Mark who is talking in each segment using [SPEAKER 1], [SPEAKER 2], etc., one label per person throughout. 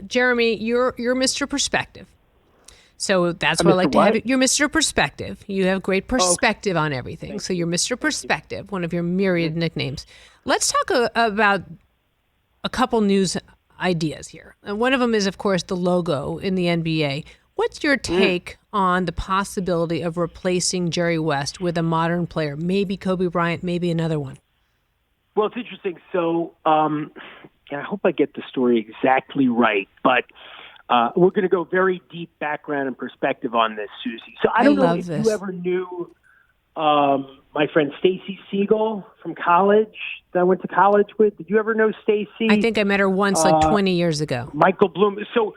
[SPEAKER 1] Jeremy, you're Mr. Perspective. So that's what I like to have. You're Mr. Perspective. You have great perspective on everything. So you're Mr. Perspective, one of your myriad nicknames. Let's talk about a couple news ideas here. And one of them is, of course, the logo in the NBA. What's your take on the possibility of replacing Jerry West with a modern player? Maybe Kobe Bryant, maybe another one.
[SPEAKER 2] Well, it's interesting. So and I hope I get the story exactly right, but we're going to go very deep background and perspective on this, Suzy. So I don't know if you ever knew my friend Stacy Siegel from college that I went to college with. Did you ever know Stacy?
[SPEAKER 1] I think I met her once, like 20 years ago.
[SPEAKER 2] Michael Bloom. So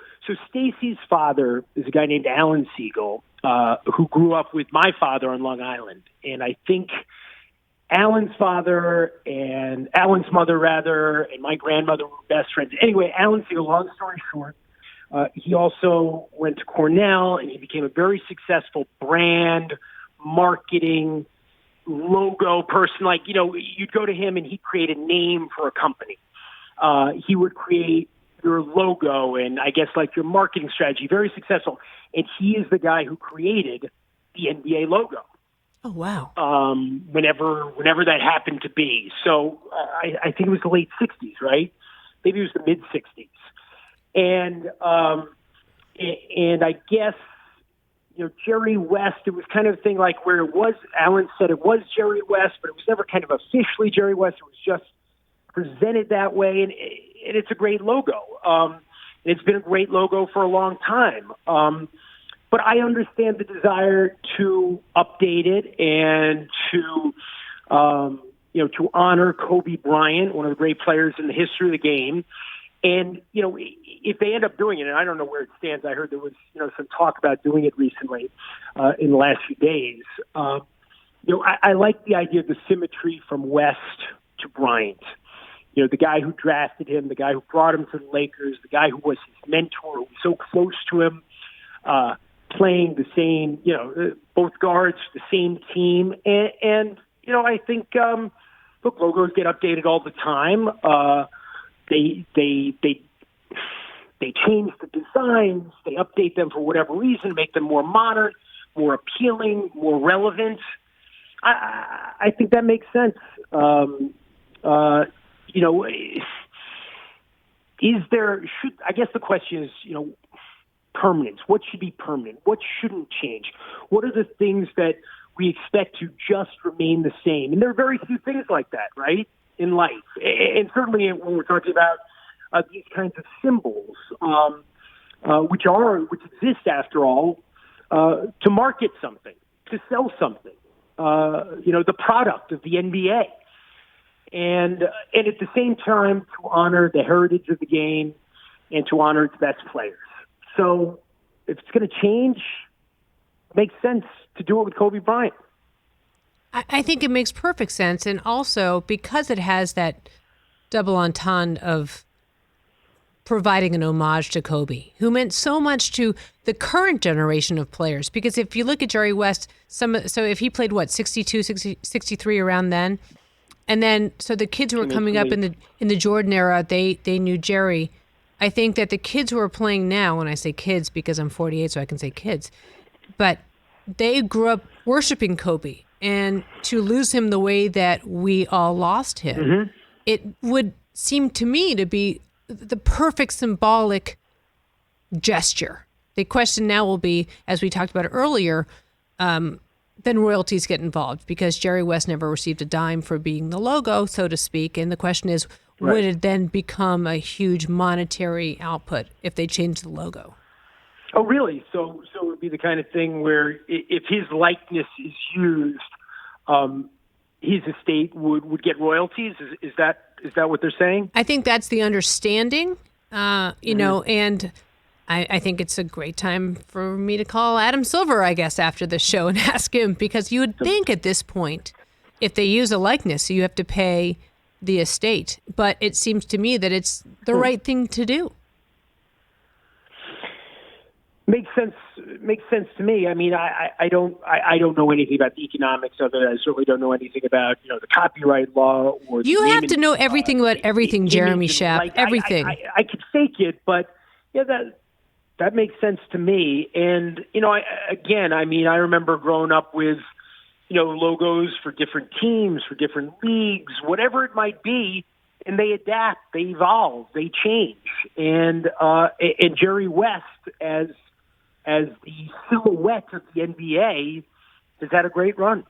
[SPEAKER 2] Stacy's father is a guy named Alan Siegel, who grew up with my father on Long Island. And I think Alan's father and Alan's mother, rather, and my grandmother were best friends. Anyway, Alan Siegel, long story short, he also went to Cornell, and he became a very successful brand, marketing, logo person. Like, you'd go to him, and he'd create a name for a company. He would create your logo and, I guess, like your marketing strategy, very successful. And he is the guy who created the NBA logo.
[SPEAKER 1] Oh, wow.
[SPEAKER 2] Whenever that happened to be. So I think it was the late 60s, right? Maybe it was the mid-60s. And I guess, Jerry West, it was kind of a thing like where it was, Alan said it was Jerry West, but it was never kind of officially Jerry West. It was just presented that way, and it's a great logo. It's been a great logo for a long time. But I understand the desire to update it and to honor Kobe Bryant, one of the great players in the history of the game. And, if they end up doing it, and I don't know where it stands, I heard there was, some talk about doing it recently in the last few days. I like the idea of the symmetry from West to Bryant. The guy who drafted him, the guy who brought him to the Lakers, the guy who was his mentor, who was so close to him, playing the same, both guards, the same team. And I think, look, logos get updated all the time. They change the designs, they update them for whatever reason, make them more modern, more appealing, more relevant. I think that makes sense. I guess the question is, permanence. What should be permanent? What shouldn't change? What are the things that we expect to just remain the same? And there are very few things like that, right, in life. And certainly when we're talking about these kinds of symbols, which exist, after all, to market something, to sell something, the product of the NBA. And at the same time, to honor the heritage of the game and to honor its best players. So if it's going to change, it makes sense to do it with Kobe Bryant.
[SPEAKER 1] I think it makes perfect sense. And also, because it has that double entendre of providing an homage to Kobe, who meant so much to the current generation of players. Because if you look at Jerry West, so if he played, 62, 63 around then, and then so the kids who were coming up in the Jordan era, they knew Jerry. I think that the kids who are playing now, when I say kids because I'm 48, so I can say kids, but they grew up worshiping Kobe. And to lose him the way that we all lost him, it would seem to me to be the perfect symbolic gesture. The question now will be, as we talked about earlier, then royalties get involved because Jerry West never received a dime for being the logo, so to speak. And the question is, would it then become a huge monetary output if they changed the logo?
[SPEAKER 2] Oh, really? So it would be the kind of thing where if his likeness is used, his estate would get royalties? Is that what they're saying?
[SPEAKER 1] I think that's the understanding, and I think it's a great time for me to call Adam Silver, I guess, after the show and ask him, because you would think at this point, if they use a likeness, you have to pay the estate. But it seems to me that it's the right thing to do.
[SPEAKER 2] Makes sense to me. I mean, I don't know anything about the economics of it. I certainly don't know anything about the copyright law or.
[SPEAKER 1] You have to know everything about everything, Jeremy Schaap. Everything.
[SPEAKER 2] I could fake it, but Yeah, that makes sense to me. And, I remember growing up with, logos for different teams, for different leagues, whatever it might be, and they adapt, they evolve, they change. And Jerry West, as the silhouette of the NBA, has had a great run.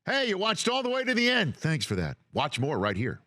[SPEAKER 3] Hey, you watched all the way to the end. Thanks for that. Watch more right here.